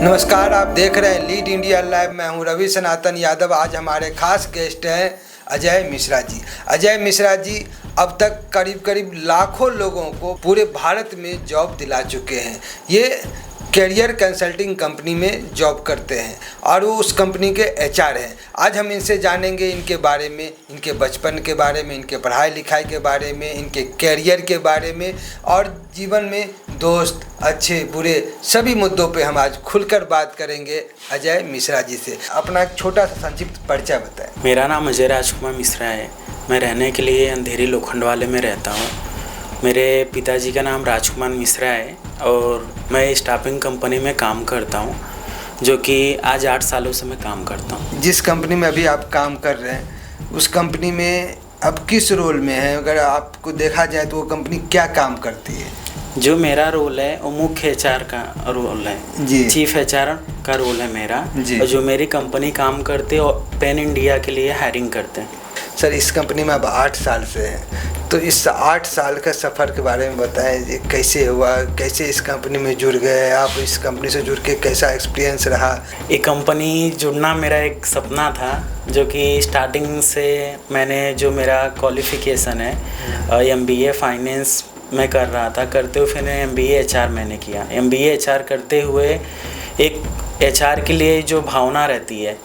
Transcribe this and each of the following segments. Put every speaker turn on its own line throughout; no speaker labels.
नमस्कार, आप देख रहे हैं लीड इंडिया लाइव। मैं हूं रवि सनातन यादव। आज हमारे खास गेस्ट हैं अजय मिश्रा जी। अजय मिश्रा जी अब तक करीब लाखों लोगों को पूरे भारत में जॉब दिला चुके हैं। ये कैरियर कंसल्टिंग कंपनी में जॉब करते हैं और वो उस कंपनी के एचआर हैं। आज हम इनसे जानेंगे इनके बारे में, इनके बचपन के बारे में, इनके पढ़ाई लिखाई के बारे में, इनके कैरियर के बारे में और जीवन में दोस्त अच्छे बुरे सभी मुद्दों पे हम आज खुलकर बात करेंगे अजय मिश्रा जी से। अपना एक छोटा सा संक्षिप्त परिचय बताएं।
मेरा नाम अजय राजकुमार मिश्रा है। मैं रहने के लिए अंधेरी लोखंडवाले में रहता हूँ। मेरे पिताजी का नाम राजकुमार मिश्रा है और मैं स्टाफिंग कंपनी में काम करता हूँ, जो कि आज 8 सालों से मैं काम करता हूँ।
जिस कंपनी में अभी आप काम कर रहे हैं उस कंपनी में अब किस रोल में है? अगर आपको देखा जाए तो वो कंपनी क्या काम करती है?
जो मेरा रोल है वो मुख्य एचआर का रोल है
जी।
चीफ एचआर का रोल है मेरा जी। और जो मेरी कंपनी काम करते हैं पैन इंडिया के लिए हायरिंग करते हैं।
सर, इस कंपनी में अब 8 साल से हैं, तो इस 8 साल का सफ़र के बारे में बताएं। कैसे हुआ, कैसे इस कंपनी में जुड़ गए आप? इस कंपनी से जुड़ के कैसा एक्सपीरियंस रहा?
ये कंपनी जुड़ना मेरा एक सपना था, जो कि स्टार्टिंग से मैंने जो मेरा क्वालिफ़िकेशन है MBA फाइनेंस मैं कर रहा था। करते हुए फिर MBA HR मैंने किया। MBA HR करते हुए एक HR के लिए जो भावना रहती है,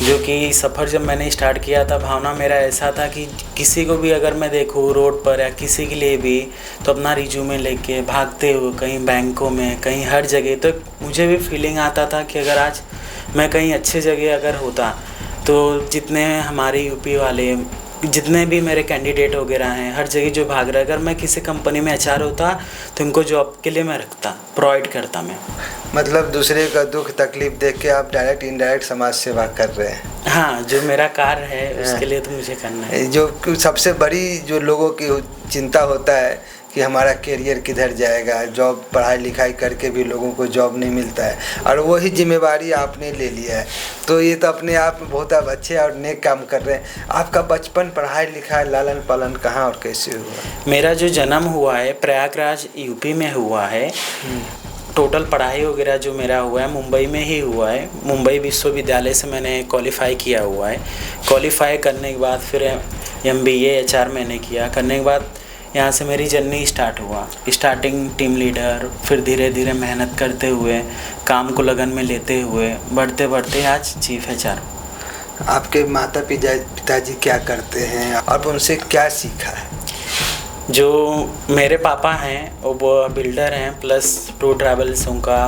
जो कि सफ़र जब मैंने स्टार्ट किया था, भावना मेरा ऐसा था कि किसी को भी अगर मैं देखूँ रोड पर या किसी के लिए भी, तो अपना रिज्यूमे लेके भागते हुए कहीं बैंकों में कहीं हर जगह, तो मुझे भी फीलिंग आता था कि अगर आज मैं कहीं अच्छी जगह अगर होता तो जितने हमारे यूपी वाले जितने भी मेरे कैंडिडेट वगैरह हैं हर जगह जो भाग रहे, अगर मैं किसी कंपनी में HR होता तो इनको जॉब के लिए मैं रखता, प्रोवाइड करता मैं।
मतलब दूसरे का दुख तकलीफ देख के आप डायरेक्ट इनडायरेक्ट समाज सेवा कर रहे हैं।
हाँ, जो मेरा कार्य है उसके लिए तो मुझे करना है।
जो सबसे बड़ी जो लोगों की चिंता होता है कि हमारा करियर किधर जाएगा, जॉब पढ़ाई लिखाई करके भी लोगों को जॉब नहीं मिलता है, और वही जिम्मेवारी आपने ले लिया है, तो ये तो अपने आप में बहुत आप अच्छे और नेक काम कर रहे हैं। आपका बचपन, पढ़ाई लिखाई, लालन पालन कहाँ और कैसे हुआ?
मेरा जो जन्म हुआ है प्रयागराज यूपी में हुआ है। टोटल पढ़ाई वगैरह जो मेरा हुआ है मुंबई में ही हुआ है। मुंबई विश्वविद्यालय से मैंने क्वालिफ़ाई किया हुआ है। क्वालिफ़ाई करने के बाद फिर MBA HR मैंने किया। करने के बाद यहाँ से मेरी जर्नी स्टार्ट हुआ। स्टार्टिंग टीम लीडर, फिर धीरे धीरे मेहनत करते हुए, काम को लगन में लेते हुए, बढ़ते बढ़ते आज चीफ HR।
आपके माता पिताजी क्या करते हैं और उनसे क्या सीखा है?
जो मेरे पापा हैं वो बिल्डर हैं, प्लस टूर ट्रैवल्स उनका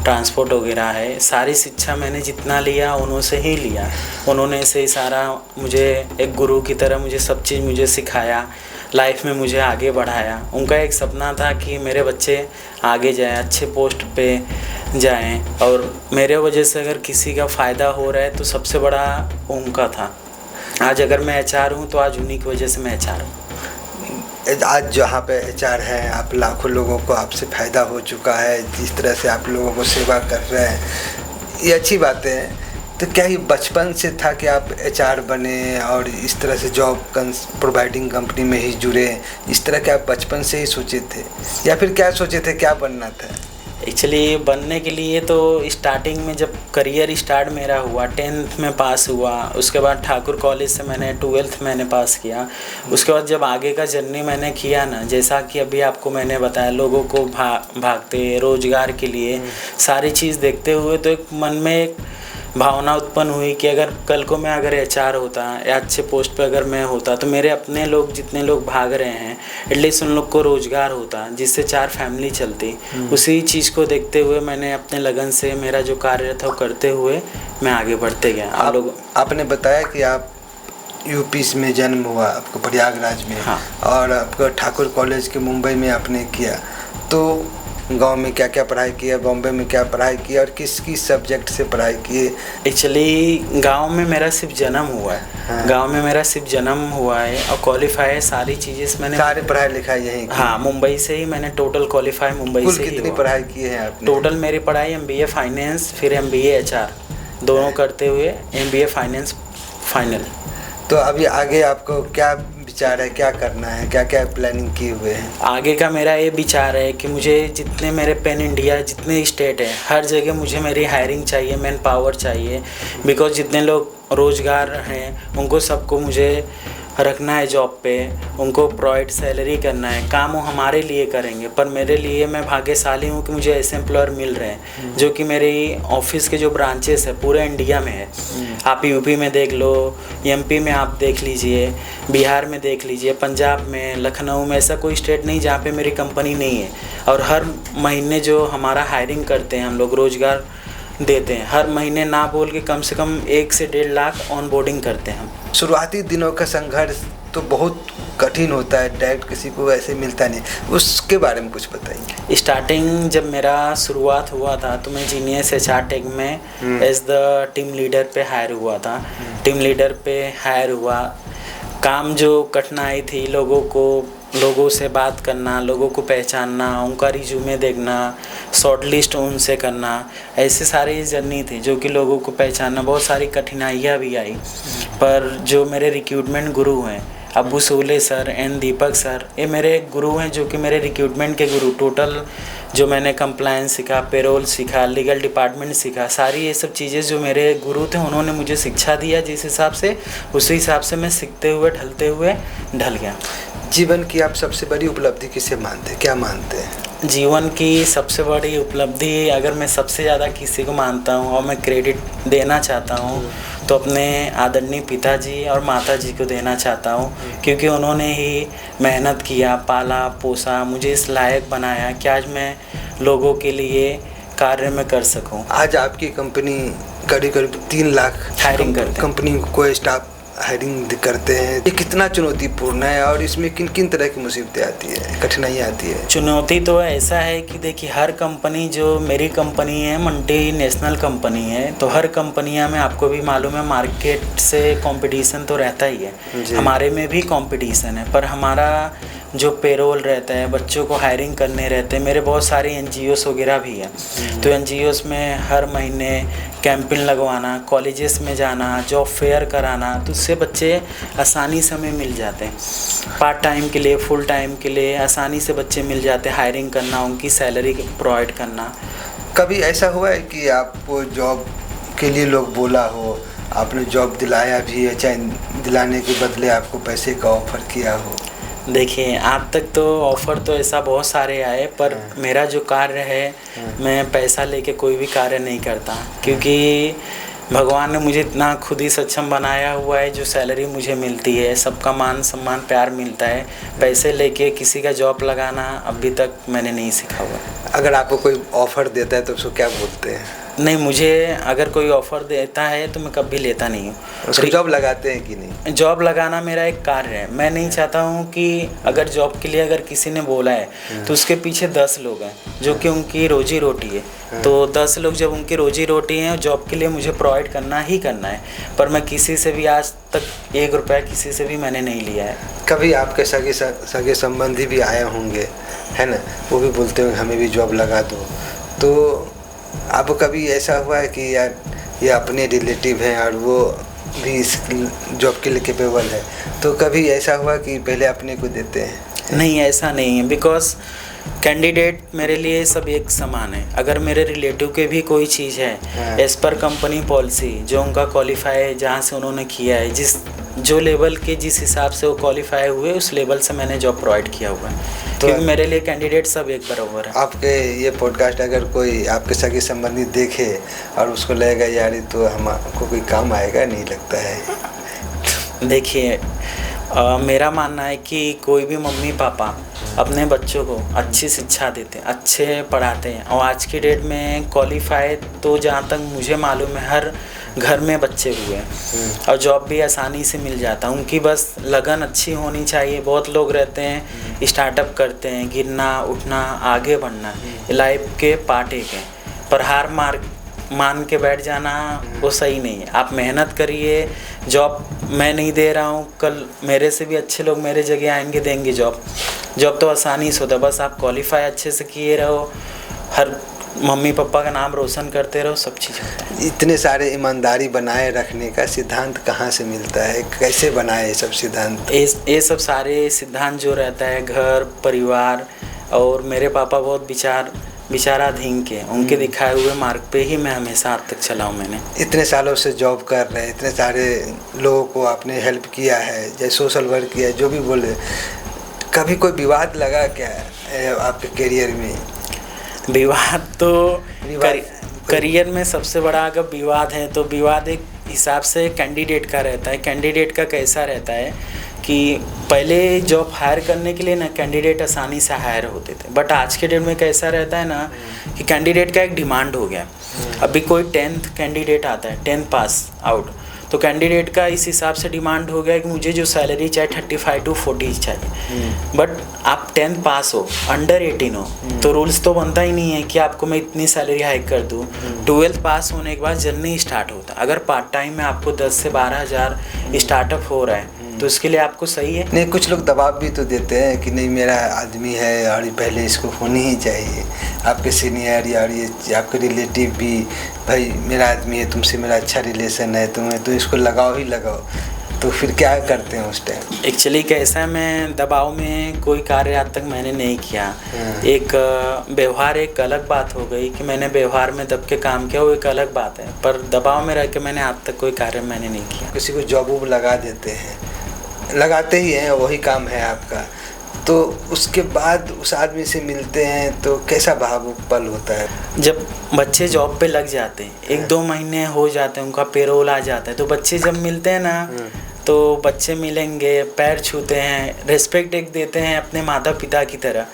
ट्रांसपोर्ट वगैरह है। सारी शिक्षा मैंने जितना लिया उन्हों से ही लिया। उन्होंने से ही सारा मुझे एक गुरु की तरह मुझे सब चीज़ मुझे सिखाया, लाइफ में मुझे आगे बढ़ाया। उनका एक सपना था कि मेरे बच्चे आगे जाएं, अच्छे पोस्ट पे जाएं, और मेरे वजह से अगर किसी का फ़ायदा हो रहा है तो सबसे बड़ा उनका था। आज अगर मैं HR हूँ तो आज उन्हीं की वजह से मैं HR हूँ।
आज जहाँ पे HR हैं, आप लाखों लोगों को आपसे फ़ायदा हो चुका है, जिस तरह से आप लोगों को सेवा कर रहे हैं, ये अच्छी बातें हैं। तो क्या ये बचपन से था कि आप HR बने और इस तरह से जॉब प्रोवाइडिंग कंपनी में ही जुड़े? इस तरह के आप बचपन से ही सोचे थे या फिर क्या सोचे थे, क्या बनना था?
एक्चुअली बनने के लिए तो स्टार्टिंग में जब करियर स्टार्ट मेरा हुआ 10th में पास हुआ, उसके बाद ठाकुर कॉलेज से मैंने 12th मैंने पास किया। उसके बाद जब आगे का जर्नी मैंने किया ना, जैसा कि अभी आपको मैंने बताया, लोगों को भागते रोज़गार के लिए सारी चीज़ देखते हुए, तो एक मन में एक भावना उत्पन्न हुई कि अगर कल को मैं अगर HR होता या अच्छे पोस्ट पे अगर मैं होता तो मेरे अपने लोग जितने लोग भाग रहे हैं एटलीस्ट उन लोग को रोज़गार होता, जिससे 4 फैमिली चलती। उसी चीज़ को देखते हुए मैंने अपने लगन से मेरा जो कार्य था वो करते हुए मैं आगे बढ़ते गया।
आपने बताया कि आप यूपी में जन्म हुआ आपको, प्रयागराज में।
हाँ। और
आपको ठाकुर कॉलेज के मुंबई में आपने किया, तो गांव में क्या क्या पढ़ाई किया, बॉम्बे में क्या पढ़ाई किया और किस किस सब्जेक्ट से पढ़ाई किए?
एक्चुअली गांव में मेरा सिर्फ जन्म हुआ है। हाँ। गांव में मेरा सिर्फ जन्म हुआ है और क्वालिफाई है सारी चीज़ें मैंने
सारे पढ़ाई लिखाई यहीं की?
हाँ, मुंबई से ही मैंने टोटल क्वालिफाई मुंबई से ही।
कितनी पढ़ाई की है आपने?
टोटल मेरी पढ़ाई MBA फाइनेंस फिर MBA HR दोनों करते हुए MBA फाइनेंस फाइनल।
तो अभी आगे आपको क्या विचार है, क्या करना है, क्या क्या प्लानिंग किए हुए हैं?
आगे का मेरा ये विचार है कि मुझे जितने मेरे पैन इंडिया जितने स्टेट है हर जगह मुझे मेरी हायरिंग चाहिए, मैन पावर चाहिए। बिकॉज जितने लोग रोज़गार हैं उनको सबको मुझे रखना है जॉब पे, उनको प्रोवाइड सैलरी करना है। काम वो हमारे लिए करेंगे, पर मेरे लिए मैं भाग्यशाली हूँ कि मुझे ऐसे एम्प्लॉयर मिल रहे हैं जो कि मेरी ऑफिस के जो ब्रांचेस है पूरे इंडिया में है। आप यूपी में देख लो, एमपी में आप देख लीजिए, बिहार में देख लीजिए, पंजाब में, लखनऊ में, ऐसा कोई स्टेट नहीं जहाँ पे मेरी कंपनी नहीं है। और हर महीने जो हमारा हायरिंग करते हैं हम लोग, रोज़गार देते हैं, हर महीने ना बोल के कम से कम 1 से 1.5 लाख ऑन बोर्डिंग करते हैं हम।
शुरुआती दिनों का संघर्ष तो बहुत कठिन होता है, डायरेक्ट किसी को ऐसे मिलता नहीं, उसके बारे में कुछ बताइए।
स्टार्टिंग जब मेरा शुरुआत हुआ था तो मैं जीनियस HR टेक में एज द टीम लीडर पे हायर हुआ था। टीम लीडर पे हायर हुआ, काम जो कठिनाई थी, लोगों से बात करना, लोगों को पहचानना, उनका रिज्यूमे देखना, शॉर्ट लिस्ट उनसे करना, ऐसे सारी जर्नी थी जो कि लोगों को पहचानना, बहुत सारी कठिनाइयाँ भी आई। पर जो मेरे रिक्रूटमेंट गुरु हैं अब्बू सोले सर एंड दीपक सर, ये मेरे गुरु हैं जो कि मेरे रिक्रूटमेंट के गुरु। टोटल जो मैंने कंप्लायंस सीखा, पेरोल सीखा, लीगल डिपार्टमेंट सीखा, सारी ये सब चीज़ें जो मेरे गुरु थे उन्होंने मुझे शिक्षा दिया, जिस हिसाब से उसी हिसाब से मैं सीखते हुए ढलते हुए ढल गया।
जीवन की आप सबसे बड़ी उपलब्धि किसे मानते हैं, क्या मानते हैं?
जीवन की सबसे बड़ी उपलब्धि अगर मैं सबसे ज़्यादा किसी को मानता हूँ और मैं क्रेडिट देना चाहता हूँ तो अपने आदरणीय पिताजी और माताजी को देना चाहता हूँ, क्योंकि उन्होंने ही मेहनत किया, पाला पोसा, मुझे इस लायक बनाया कि आज मैं लोगों के लिए कार्य में कर सकूं।
आज आपकी कंपनी करीब 3 लाख
हायरिंग करते हैं,
कंपनी को स्टाफ हायरिंग करते हैं। ये कितना चुनौतीपूर्ण है और इसमें किन किन तरह की मुसीबतें आती है, कठिनाइयाँ आती है?
चुनौती तो ऐसा है कि देखिए, हर कंपनी, जो मेरी कंपनी है मल्टीनेशनल कंपनी है, तो हर कंपनियां में आपको भी मालूम है मार्केट से कंपटीशन तो रहता ही है, हमारे में भी कंपटीशन है। पर हमारा जो पेरोल रहता है, बच्चों को हायरिंग करने रहते हैं, मेरे बहुत सारे NGOs वगैरह भी हैं, तो NGOs में हर महीने कैंपेन लगवाना, कॉलेजेस में जाना, जॉब फेयर कराना, तो उससे बच्चे आसानी से हमें मिल जाते हैं। पार्ट टाइम के लिए, फुल टाइम के लिए आसानी से बच्चे मिल जाते हैं, हायरिंग करना, उनकी सैलरी प्रोवाइड करना।
कभी ऐसा हुआ है कि आपको जॉब के लिए लोग बोला हो, आपने जॉब दिलाया भी है, चाहे दिलाने के बदले आपको पैसे का ऑफ़र किया हो?
देखिए, आज तक तो ऑफ़र तो ऐसा बहुत सारे आए, पर मेरा जो कार्य है, मैं पैसा लेके कोई भी कार्य नहीं करता, क्योंकि भगवान ने मुझे इतना खुद ही सक्षम बनाया हुआ है। जो सैलरी मुझे मिलती है, सबका मान सम्मान प्यार मिलता है, पैसे लेके किसी का जॉब लगाना अभी तक मैंने नहीं सीखा हुआ।
अगर आपको कोई ऑफ़र देता है तो उसको क्या बोलते हैं?
नहीं, मुझे अगर कोई ऑफ़र देता है तो मैं कभी लेता नहीं हूँ।
उसको जॉब लगाते हैं कि नहीं?
जॉब लगाना मेरा एक कार्य है। मैं नहीं चाहता हूँ कि अगर जॉब के लिए अगर किसी ने बोला है तो उसके पीछे 10 लोग हैं जो कि उनकी रोजी रोटी है, तो 10 लोग जब उनकी रोजी रोटी है, जॉब के लिए मुझे प्रोवाइड करना ही करना है। पर मैं किसी से भी आज तक 1 रुपया किसी से भी मैंने नहीं लिया है।
कभी आपके सगे संबंधी भी आए होंगे, है ना, वो भी बोलते होंगे हमें भी जॉब लगा दो, तो आपको कभी ऐसा हुआ है कि यार ये अपने रिलेटिव हैं और वो भी इस जॉब के लिए कैपेबल है, तो कभी ऐसा हुआ कि पहले अपने को देते हैं?
नहीं, ऐसा नहीं है, बिकॉज कैंडिडेट मेरे लिए सब एक समान है। अगर मेरे रिलेटिव के भी कोई चीज़ है, एज पर कंपनी पॉलिसी, जो उनका क्वालिफाई है, जहाँ से उन्होंने किया है, जो लेवल के जिस हिसाब से वो क्वालिफाई हुए, उस लेवल से मैंने जॉब प्रोवाइड किया हुआ है, तो क्योंकि मेरे लिए कैंडिडेट सब एक बराबर है।
आपके ये पॉडकास्ट अगर कोई आपके सगे संबंधी देखे और उसको लगेगा यार ये तो हमको कोई काम आएगा, नहीं लगता है?
देखिए, मेरा मानना है कि कोई भी मम्मी पापा अपने बच्चों को अच्छी शिक्षा देते हैं, अच्छे पढ़ाते हैं, और आज की डेट में क्वालिफाई तो जहाँ तक मुझे मालूम है हर घर में बच्चे हुए हैं, और जॉब भी आसानी से मिल जाता है। उनकी बस लगन अच्छी होनी चाहिए। बहुत लोग रहते हैं स्टार्टअप करते हैं, गिरना उठना आगे बढ़ना लाइफ के पार्ट एक है, पर हार मान के बैठ जाना वो सही नहीं है। आप मेहनत करिए। जॉब मैं नहीं दे रहा हूँ, कल मेरे से भी अच्छे लोग मेरे जगह आएंगे, देंगे जॉब तो आसानी से होता है। बस आप क्वालिफाई अच्छे से किए रहो, हर मम्मी पापा का नाम रोशन करते रहो, सब चीज़ होता है।
इतने सारे ईमानदारी बनाए रखने का सिद्धांत कहाँ से मिलता है, कैसे बनाए ये सब सिद्धांत?
ये सब सारे सिद्धांत जो रहता है घर परिवार, और मेरे पापा बहुत विचाराधीन के, उनके दिखाए हुए मार्ग पे ही मैं हमेशा आज तक चला हूँ। मैंने इतने
सालों से जॉब कर रहे हैं, इतने सारे लोगों को आपने हेल्प किया है, जैसे सोशल वर्क किया है, जो भी बोले, कभी कोई विवाद लगा क्या आपके करियर में?
विवाद तो करियर में सबसे बड़ा अगर विवाद है तो विवाद एक हिसाब से कैंडिडेट का रहता है। कैंडिडेट का कैसा रहता है कि पहले जॉब हायर करने के लिए ना कैंडिडेट आसानी से हायर होते थे, बट आज के डेट में कैसा रहता है ना कि कैंडिडेट का एक डिमांड हो गया। अभी कोई 10th कैंडिडेट आता है, 10th पास आउट, तो कैंडिडेट का इस हिसाब से डिमांड हो गया कि मुझे जो सैलरी चाहे 35 to 40 चाहिए। बट आप 10th पास हो, अंडर 18 हो, तो रूल्स तो बनता ही नहीं है कि आपको मैं इतनी सैलरी हाइक कर दूँ। 12th पास होने के बाद जर्नी स्टार्ट होता है। अगर पार्ट टाइम में आपको 10 से 12 हज़ार स्टार्टअप हो रहा है तो इसके लिए आपको सही है।
नहीं, कुछ लोग दबाव भी तो देते हैं कि नहीं मेरा आदमी है और पहले इसको होनी ही चाहिए। आपके सीनियर या ये आपके रिलेटिव भी, भाई मेरा आदमी है, तुमसे मेरा अच्छा रिलेशन है, तुम्हें तो इसको लगाओ ही लगाओ, तो फिर क्या करते हैं उस टाइम?
एक्चुअली कैसा है, मैं दबाव में कोई कार्य आज तक मैंने नहीं किया। एक व्यवहार एक अलग बात हो गई कि मैंने व्यवहार में दब के काम किया, वो एक अलग बात है, पर दबाव में रह के मैंने आज तक कोई कार्य मैंने नहीं किया।
किसी को जॉब वॉब लगा देते हैं, लगाते ही हैं, वही काम है आपका, तो उसके बाद उस आदमी से मिलते हैं तो कैसा भावुक पल होता है?
जब बच्चे जॉब पे लग जाते हैं, 1-2 महीने हो जाते हैं, उनका पेरोल आ जाता है, तो बच्चे जब मिलते हैं ना तो बच्चे मिलेंगे, पैर छूते हैं, रिस्पेक्ट एक देते हैं अपने माता पिता की तरह,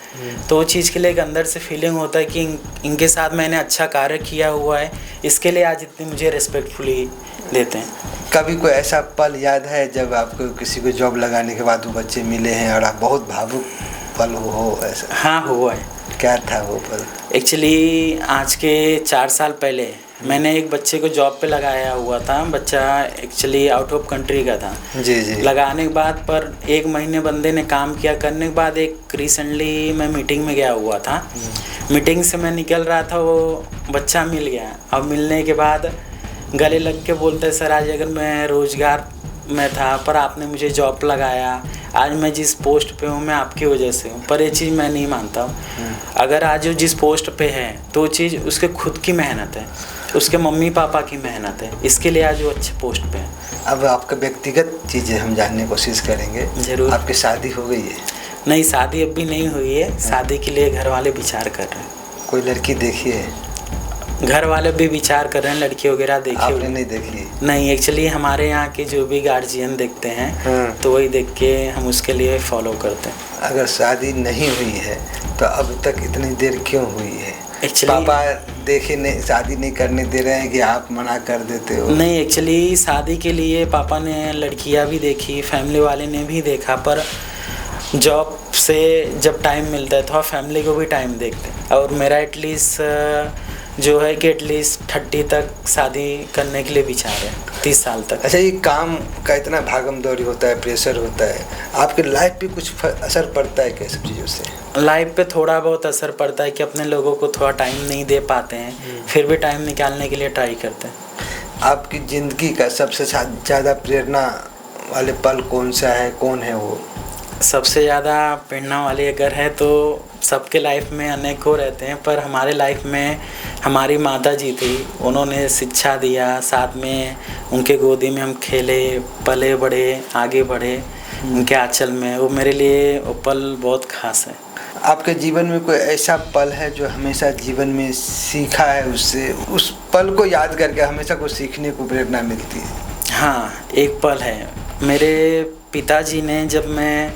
तो वो चीज़ के लिए एक अंदर से फीलिंग होता है कि इनके साथ मैंने अच्छा कार्य किया हुआ है, इसके लिए आज इतनी मुझे रिस्पेक्टफुली देते हैं।
कभी कोई ऐसा पल याद है जब आपको किसी को जॉब लगाने के बाद वो बच्चे मिले हैं और आप बहुत भावुक पल हो ऐसा?
हाँ, हुआ है।
क्या था वो पल?
एक्चुअली आज के 4 साल पहले मैंने एक बच्चे को जॉब पे लगाया हुआ था। बच्चा एक्चुअली आउट ऑफ कंट्री का था।
जी।
लगाने के बाद पर 1 महीने बंदे ने काम किया, करने के बाद एक रिसेंटली मैं मीटिंग में गया हुआ था। मीटिंग से मैं निकल रहा था, वो बच्चा मिल गया। अब मिलने के बाद गले लग के बोलते, सर आज अगर मैं रोज़गार में था पर आपने मुझे जॉब लगाया, आज मैं जिस पोस्ट पे हूँ मैं आपकी वजह से हूँ। पर ये चीज़ मैं नहीं मानता हूँ। अगर आज वो जिस पोस्ट पे है तो वो चीज़ उसके खुद की मेहनत है, उसके मम्मी पापा की मेहनत है, इसके लिए आज वो अच्छे पोस्ट पे है।
अब आपका व्यक्तिगत चीज़ें हम जानने की कोशिश करेंगे।
ज़रूर।
आपकी शादी हो गई है?
नहीं, शादी अभी नहीं हुई है। शादी के लिए घर वाले विचार कर रहे हैं।
कोई लड़की देखी है?
घर वाले भी विचार कर रहे हैं, लड़की वगैरह देखी।
आपने नहीं देखी?
नहीं, एक्चुअली हमारे यहाँ के जो भी गार्जियन देखते हैं तो वही देख के हम उसके लिए फॉलो करते हैं।
अगर शादी नहीं हुई है तो अब तक इतनी देर क्यों हुई है? पापा देखे नहीं, शादी नहीं करने दे रहे हैं कि आप मना कर देते हो?
नहीं, एक्चुअली शादी के लिए पापा ने लड़कियां भी देखी, फैमिली वाले ने भी देखा, पर जॉब से जब टाइम मिलता है तो फैमिली को भी टाइम देखते हैं। और मेरा एटलीस्ट जो है कि एटलीस्ट 30 तक शादी करने के लिए विचार है, 30 साल तक।
अच्छा, ये काम का इतना भागम दौड़ी होता है, प्रेशर होता है, आपके लाइफ पे कुछ असर पड़ता है क्या सब चीज़ों से? लाइफ
पे थोड़ा बहुत असर पड़ता है कि अपने लोगों को थोड़ा टाइम नहीं दे पाते हैं, फिर भी टाइम निकालने के लिए ट्राई करते हैं।
आपकी ज़िंदगी का सबसे ज़्यादा प्रेरणा वाले पल कौन सा है, कौन है वो?
सबसे ज़्यादा प्रेरणा वाली अगर है तो सबके लाइफ में अनेकों रहते हैं, पर हमारे लाइफ में हमारी माता जी थी। उन्होंने शिक्षा दिया, साथ में उनके गोदी में हम खेले, पले बड़े, आगे बढ़े उनके आंचल में। वो मेरे लिए वो पल बहुत खास है।
आपके जीवन में कोई ऐसा पल है जो हमेशा जीवन में सीखा है, उससे उस पल को याद करके हमेशा कुछ सीखने को प्रेरणा मिलती है?
हाँ, एक पल है। मेरे पिताजी ने, जब मैं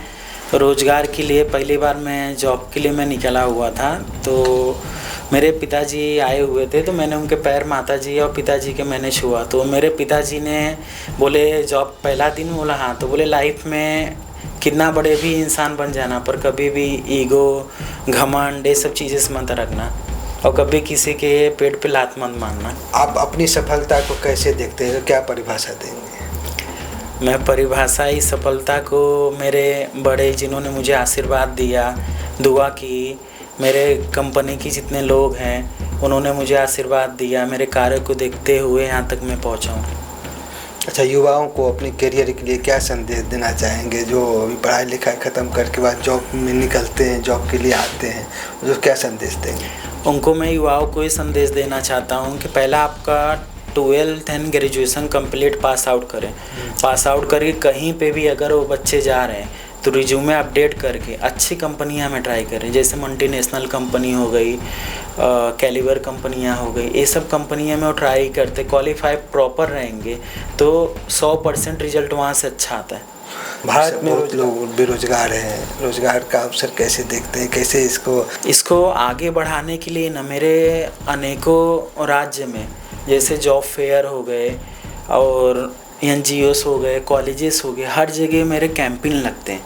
रोज़गार के लिए पहली बार मैं जॉब के लिए मैं निकला हुआ था, तो मेरे पिताजी आए हुए थे, तो मैंने उनके पैर माताजी और पिताजी के मैंने छुआ, तो मेरे पिताजी ने बोले जॉब पहला दिन, बोला हाँ, तो बोले लाइफ में कितना बड़े भी इंसान बन जाना पर कभी भी ईगो, घमंड, ये सब चीज़ें से मत रखना और कभी किसी के पेट पे लात मत मारना।
आप अपनी सफलता को कैसे देखते हैं, क्या परिभाषा देंगे?
मैं परिभाषा इस सफलता को, मेरे बड़े जिन्होंने मुझे आशीर्वाद दिया, दुआ की, मेरे कंपनी की जितने लोग हैं, उन्होंने मुझे आशीर्वाद दिया, मेरे कार्य को देखते हुए यहाँ तक मैं पहुँचा हूँ।
अच्छा, युवाओं को अपने करियर के लिए क्या संदेश देना चाहेंगे जो अभी पढ़ाई लिखाई ख़त्म करके बाद जॉब में निकलते हैं, जॉब के लिए आते हैं, जो क्या संदेश देंगे?
उनको मैं युवाओं को ये संदेश देना चाहता हूँ कि पहला आपका 12th and graduation complete pass out करें। पास आउट करके कहीं पे भी अगर वो बच्चे जा रहे हैं तो रिज्यूमे अपडेट करके अच्छी कंपनियां में ट्राई करें, जैसे मल्टीनेशनल कंपनी हो गई, कैलिबर कंपनियां हो गई। ये सब कंपनियां में वो ट्राई करते, क्वालिफाई प्रॉपर रहेंगे तो 100% रिजल्ट वहाँ से अच्छा आता है।
भारत में बहुत लोग बेरोजगार हैं, रोजगार का अवसर कैसे देखते हैं, कैसे
इसको आगे बढ़ाने के लिए ना मेरे अनेकों राज्य में जैसे जॉब फेयर हो गए और NGOs हो गए, कॉलेजेस हो गए, हर जगह मेरे कैंपेन लगते हैं,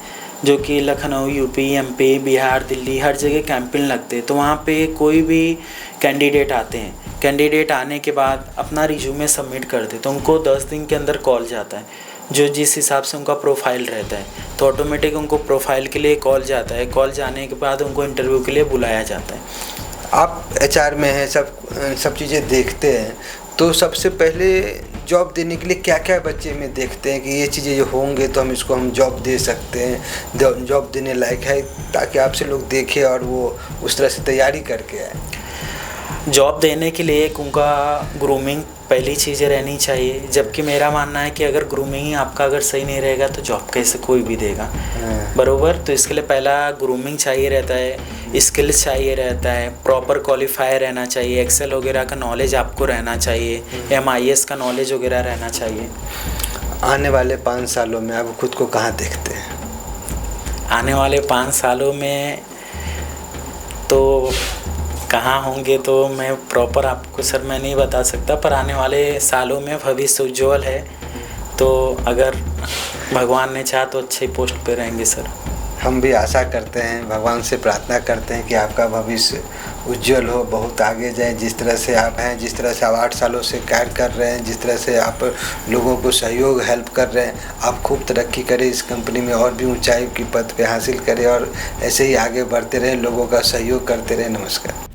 जो कि लखनऊ, यूपी, MP, बिहार, दिल्ली, हर जगह कैंपेन लगते हैं। तो वहाँ पे कोई भी कैंडिडेट आते हैं, कैंडिडेट आने के बाद अपना रिज्यूमे सबमिट करते तो उनको 10 दिन के अंदर कॉल जाता है, जो जिस हिसाब से उनका प्रोफाइल रहता है तो ऑटोमेटिक उनको प्रोफाइल के लिए कॉल जाता है। कॉल जाने के बाद उनको इंटरव्यू के लिए बुलाया जाता है।
आप HR में हैं, सब चीज़ें देखते हैं, तो सबसे पहले जॉब देने के लिए क्या क्या बच्चे में देखते हैं कि ये चीज़ें जो होंगे तो हम जॉब दे सकते हैं, जॉब देने लायक है, ताकि आपसे लोग देखें और वो उस तरह से तैयारी करके आए?
जॉब देने के लिए एक उनका ग्रूमिंग पहली चीज़ें रहनी चाहिए, जबकि मेरा मानना है कि अगर ग्रूमिंग ही आपका अगर सही नहीं रहेगा तो जॉब कैसे कोई भी देगा, बरोबर। तो इसके लिए पहला ग्रूमिंग चाहिए रहता है, स्किल्स चाहिए रहता है, प्रॉपर क्वालिफायर रहना चाहिए, एक्सेल वगैरह का नॉलेज आपको रहना चाहिए, MIS का नॉलेज वगैरह रहना चाहिए।
आने वाले 5 सालों में आप खुद को कहाँ देखते हैं?
आने वाले 5 सालों में तो कहाँ होंगे तो मैं प्रॉपर आपको सर मैं नहीं बता सकता, पर आने वाले सालों में भविष्य उज्ज्वल है। तो अगर भगवान ने चाहा तो अच्छे पोस्ट पे रहेंगे सर।
हम भी आशा करते हैं, भगवान से प्रार्थना करते हैं कि आपका भविष्य उज्जवल हो, बहुत आगे जाएं। जिस तरह से आप हैं, जिस तरह से आप 8 सालों से कार्य कर रहे हैं, जिस तरह से आप लोगों को सहयोग हेल्प कर रहे हैं, आप खूब तरक्की करें, इस कंपनी में और भी ऊंचाई की पद पे हासिल करें और ऐसे ही आगे बढ़ते रहें, लोगों का सहयोग करते रहें। नमस्कार।